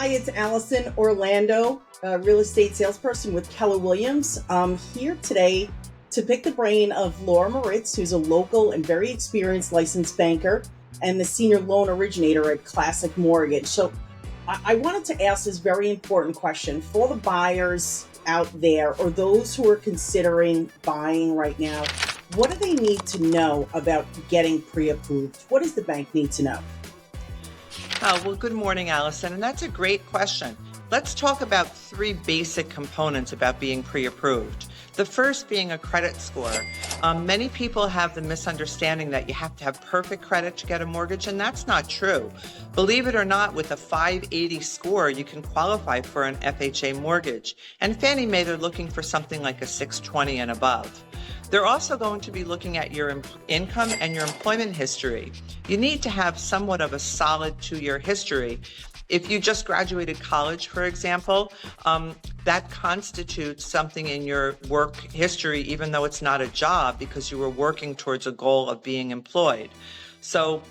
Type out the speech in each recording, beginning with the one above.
Hi, it's Allison Orlando, real estate salesperson with Keller Williams. I'm here today to pick the brain of Laura Moritz, who's a local and very experienced licensed banker and the senior loan originator at Classic Mortgage. So I wanted to ask this very important question for the buyers out there or those who are considering buying right now. What do they need to know about getting pre-approved? What does the bank need to know? Oh, well, good morning, Allison. And that's a great question. Let's talk about three basic components about being pre-approved. The first being a credit score. Many people have the misunderstanding that you have to have perfect credit to get a mortgage, and that's not true. Believe it or not, with a 580 score, you can qualify for an FHA mortgage. And Fannie Mae, they're looking for something like a 620 and above. They're also going to be looking at your income and your employment history. You need to have somewhat of a solid 2-year history. If you just graduated college, for example, that constitutes something in your work history, even though it's not a job, because you were working towards a goal of being employed. So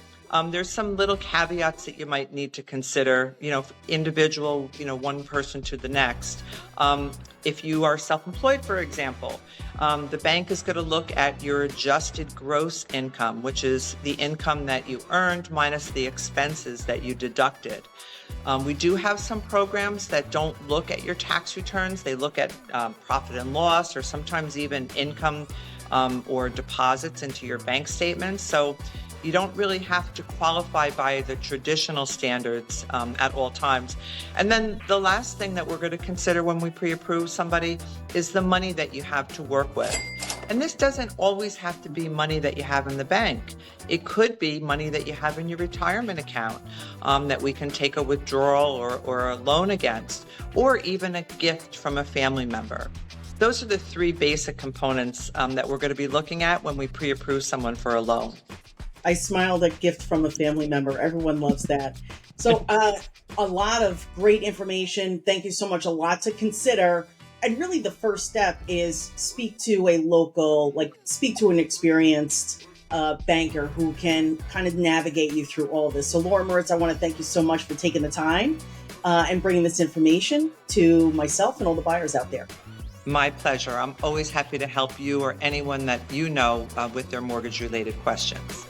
there's some little caveats that you might need to consider, individual, one person to the next. If you are self-employed, for example, the bank is going to look at your adjusted gross income, which is the income that you earned minus the expenses that you deducted. We do have some programs that don't look at your tax returns. They look at profit and loss, or sometimes even income or deposits into your bank statements. So you don't really have to qualify by the traditional standards at all times. And then the last thing that we're going to consider when we pre-approve somebody is the money that you have to work with. And this doesn't always have to be money that you have in the bank. It could be money that you have in your retirement account that we can take a withdrawal or a loan against, or even a gift from a family member. Those are the three basic components that we're going to be looking at when we pre-approve someone for a loan. I smiled at gift from a family member. Everyone loves that. So a lot of great information. Thank you so much. A lot to consider. And really the first step is speak to an experienced banker who can kind of navigate you through all of this. So Laura Moritz, I want to thank you so much for taking the time and bringing this information to myself and all the buyers out there. My pleasure. I'm always happy to help you or anyone that you know with their mortgage-related questions.